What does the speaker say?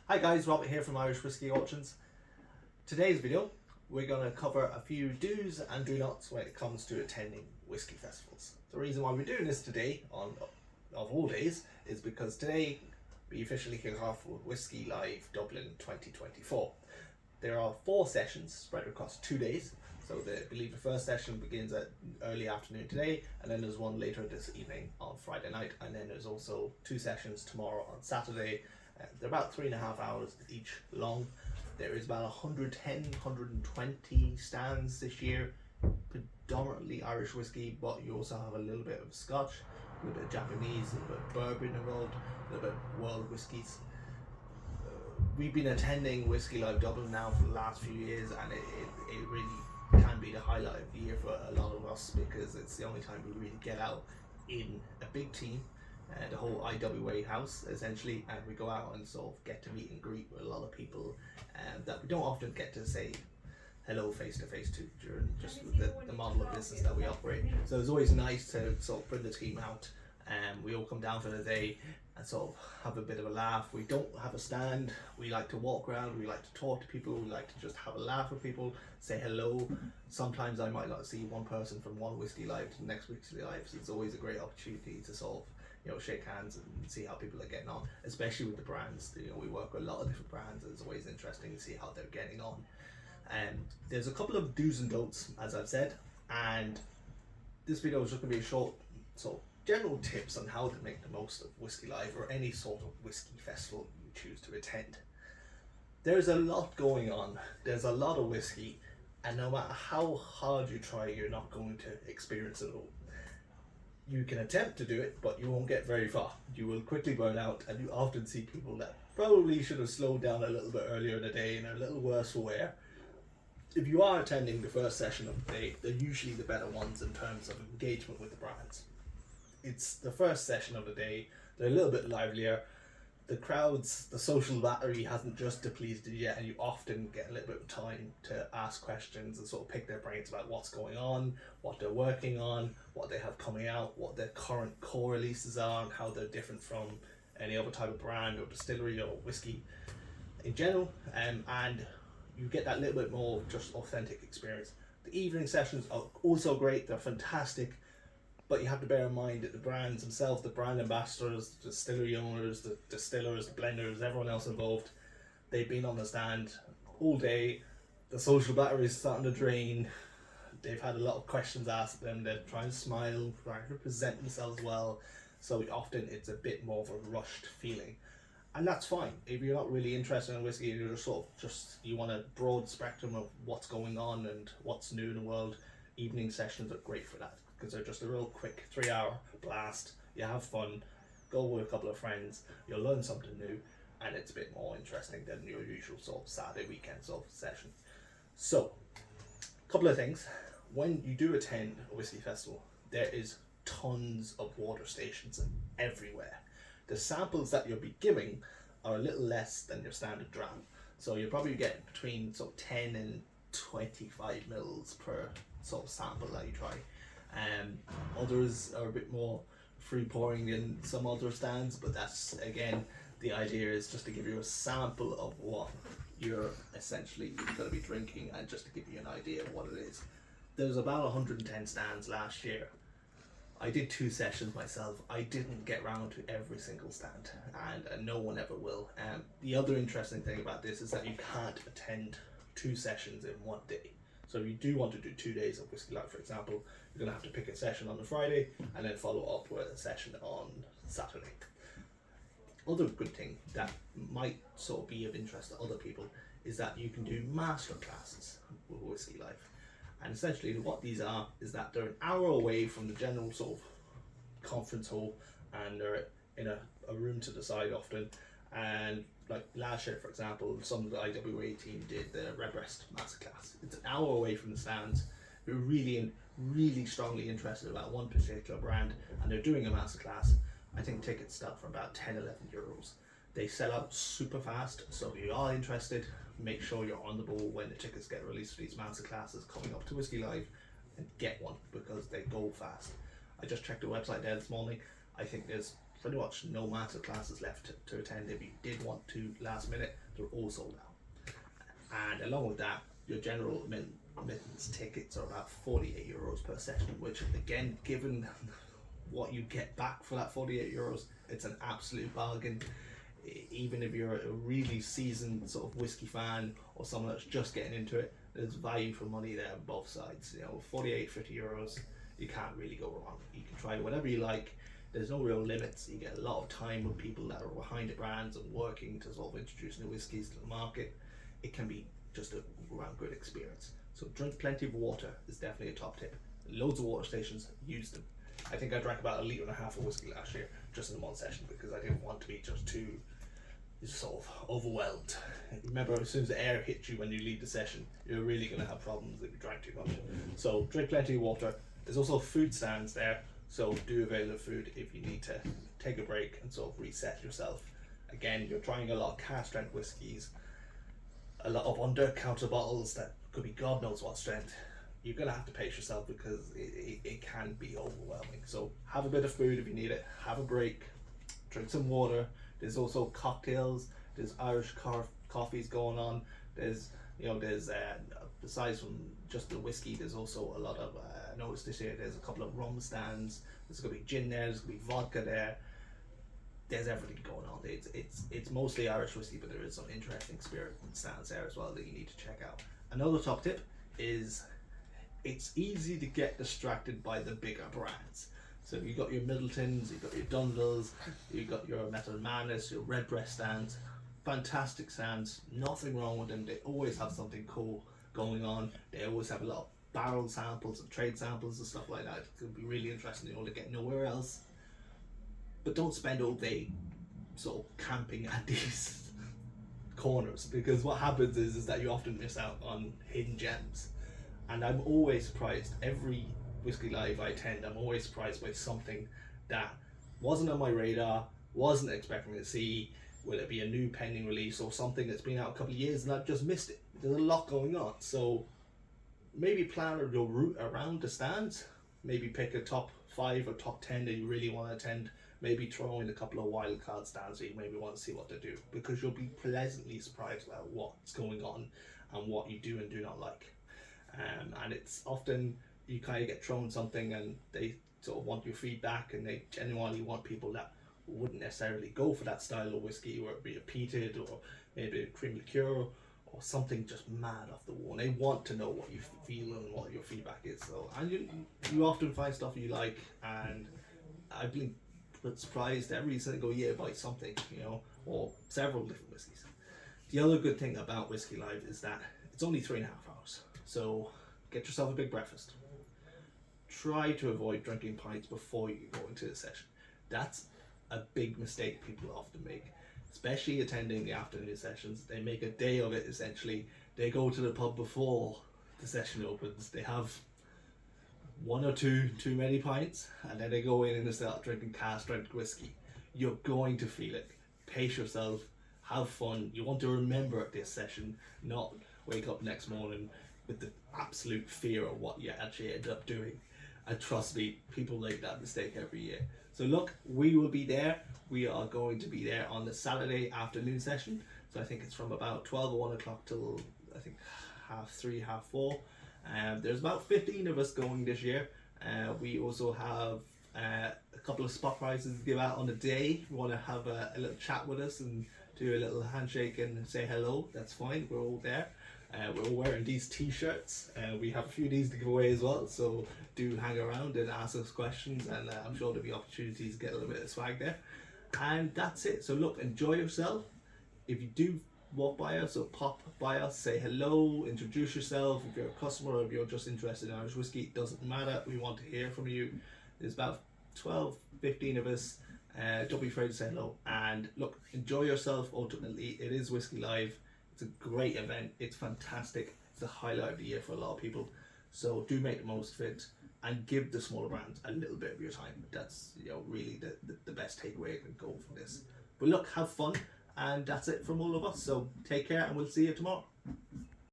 Hi guys, Robert here from Irish Whiskey Auctions. Today's video, we're going to cover a few do's and do nots when it comes to attending whiskey festivals. The reason why we're doing this today, of all days, is because today we officially kick off with Whiskey Live Dublin 2024. There are 4 sessions spread across 2 days. So I believe the first session begins at early afternoon today, and then there's one later this evening on Friday night, and then there's also 2 sessions tomorrow on Saturday. They're about 3.5 hours each long. There is about 110, 120 stands this year, predominantly Irish whiskey, but you also have a little bit of Scotch, a little bit of Japanese, a little bit of bourbon involved, a little bit of world whiskies. We've been attending Whiskey Live Dublin now for the last few years, and it really can be the highlight of the year for a lot of us, because it's the only time we really get out in a big team, the whole IWA house essentially, and we go out and sort of get to meet and greet with a lot of people that we don't often get to say hello face to face to during just the model of business that we operate. So it's always nice to sort of bring the team out, and we all come down for the day and sort of have a bit of a laugh. We don't have a stand. We like to walk around. We like to talk to people. We like to just have a laugh with people, say hello. Sometimes I might not see one person from one Whiskey Live to the next Whiskey Live. So it's always a great opportunity to sort of, shake hands and see how people are getting on, especially with the brands. We work with a lot of different brands, and it's always interesting to see how they're getting on. There's a couple of do's and don'ts, as I've said, and this video is just going to be a short sort of general tips on how to make the most of Whiskey Live or any sort of whiskey festival you choose to attend. There's a lot going on. There's a lot of whiskey, and no matter how hard you try, you're not going to experience it all. You can attempt to do it, but you won't get very far. You will quickly burn out, and you often see people that probably should have slowed down a little bit earlier in the day and are a little worse for wear. If you are attending the first session of the day, they're usually the better ones in terms of engagement with the brands. It's the first session of the day, they're a little bit livelier. The crowds, the social battery hasn't just depleted yet, and you often get a little bit of time to ask questions and sort of pick their brains about what's going on, what they're working on, what they have coming out, what their current core releases are, and how they're different from any other type of brand or distillery or whiskey in general, and you get that little bit more just authentic experience. The evening sessions are also great, they're fantastic, but you have to bear in mind that the brands themselves, the brand ambassadors, the distillery owners, the distillers, the blenders, everyone else involved, they've been on the stand all day. The social battery is starting to drain. They've had a lot of questions asked them. They're trying to smile, trying to present themselves well. So often it's a bit more of a rushed feeling. And that's fine. If you're not really interested in whiskey, you're you want a broad spectrum of what's going on and what's new in the world, evening sessions are great for that, because they're just a real quick 3-hour blast. You have fun, go with a couple of friends, you'll learn something new, and it's a bit more interesting than your usual sort of Saturday weekend sort of session. So, a couple of things. When you do attend a whiskey festival, there is tons of water stations everywhere. The samples that you'll be giving are a little less than your standard dram. So you'll probably get between sort of 10 and 25 mils per sort of sample that you try. Others are a bit more free pouring than some other stands, but that's, again, the idea is just to give you a sample of what you're essentially going to be drinking, and just to give you an idea of what it is. There's about 110 stands last year. I did 2 sessions myself. I didn't get round to every single stand, and no one ever will. The other interesting thing about this is that you can't attend 2 sessions in one day. So if you do want to do 2 days of Whiskey Live, for example, you're going to have to pick a session on the Friday and then follow up with a session on Saturday. Other good thing that might sort of be of interest to other people is that you can do master classes with Whiskey Live. And essentially what these are is that they're an hour away from the general sort of conference hall, and they're in a room to the side often. And like last year, for example, some of the IWA team did the Redbreast Masterclass. It's an hour away from the stands. We're really strongly interested about one particular brand, and they're doing a masterclass. I think tickets start from about 10, 11 euros. They sell out super fast, so if you are interested, make sure you're on the ball when the tickets get released for these masterclasses coming up to Whiskey Live, and get one, because they go fast. I just checked the website there this morning. I think there's pretty much no master classes left to attend. If you did want to last minute, they're all sold out. And along with that, your general admittance tickets are about €48 per session, which again, given what you get back for that €48, it's an absolute bargain. Even if you're a really seasoned sort of whiskey fan or someone that's just getting into it, there's value for money there on both sides. You know, 48, €50, you can't really go wrong. You can try whatever you like. There's no real limits. You get a lot of time with people that are behind the brands and working to sort of introduce new whiskies to the market. It can be just a round good experience. So drink plenty of water is definitely a top tip. Loads of water stations, use them. I think I drank about 1.5 litres of whiskey last year just in one session because I didn't want to be just too sort of overwhelmed. Remember, as soon as the air hits you when you leave the session, you're really going to have problems if you drank too much. So drink plenty of water. There's also food stands there, so do avail of food if you need to take a break and sort of reset yourself. Again, you're trying a lot of cask strength whiskies, a lot of under-counter bottles that could be God knows what strength. You're going to have to pace yourself because it can be overwhelming. So have a bit of food if you need it, have a break, drink some water. There's also cocktails, there's Irish coffees going on, there's besides from just the whiskey, there's also a lot of, I noticed this year, there's a couple of rum stands, there's going to be gin there, there's going to be vodka there, there's everything going on. It's mostly Irish whiskey, but there is some interesting spirit stands there as well that you need to check out. Another top tip is it's easy to get distracted by the bigger brands. So you've got your Middletons, you've got your Dunvilles, you've got your Metal Madness, your Redbreast stands, fantastic stands, nothing wrong with them. They always have something cool going on. They always have a lot of barrel samples and trade samples and stuff like that. It could be really interesting, to get nowhere else. But don't spend all day sort of camping at these corners, because what happens is that you often miss out on hidden gems. And I'm always surprised, every Whiskey Live I attend, I'm always surprised by something that wasn't on my radar, wasn't expecting to see, whether it be a new pending release or something that's been out a couple of years and I've just missed it. There's a lot going on. So maybe plan your route around the stands, maybe pick a top 5 or top 10 that you really want to attend, maybe throw in a couple of wild card stands that you maybe want to see what they do, because you'll be pleasantly surprised about what's going on and what you do and do not like. And it's often you kind of get thrown something and they sort of want your feedback, and they genuinely want people that wouldn't necessarily go for that style of whiskey, or it be a peated or maybe a cream liqueur or something just mad off the wall. And they want to know what you feel and what your feedback is. So, and you often find stuff you like, and I've been surprised every single year by something, or several different whiskies. The other good thing about Whiskey Live is that it's only 3.5 hours. So get yourself a big breakfast. Try to avoid drinking pints before you go into the session. That's a big mistake people often make, especially attending the afternoon sessions. They make a day of it essentially. They go to the pub before the session opens. They have 1 or 2 too many pints, and then they go in and they start drinking cask strength whiskey. You're going to feel it. Pace yourself, have fun. You want to remember this session, not wake up next morning with the absolute fear of what you actually end up doing. And trust me, people make that mistake every year. So look, we will be there. We are going to be there on the Saturday afternoon session. So I think it's from about 12 or 1 o'clock till I think 3:30, 4:30. There's about 15 of us going this year. We also have a couple of spot prizes to give out on the day. If you want to have a little chat with us and do a little handshake and say hello, that's fine. We're all there. We're all wearing these t-shirts. We have a few of these to give away as well, so do hang around and ask us questions, and I'm sure there'll be opportunities to get a little bit of swag there. And that's it. So look, enjoy yourself. If you do walk by us or pop by us, say hello, introduce yourself. If you're a customer or if you're just interested in Irish whiskey, it doesn't matter. We want to hear from you. There's about 12, 15 of us. Don't be afraid to say hello. And look, enjoy yourself. Ultimately, it is Whiskey Live. It's a great event. It's fantastic. It's the highlight of the year for a lot of people. So do make the most of it and give the smaller brands a little bit of your time. That's really the best takeaway I can go from this. But look, have fun, and that's it from all of us. So take care, and we'll see you tomorrow.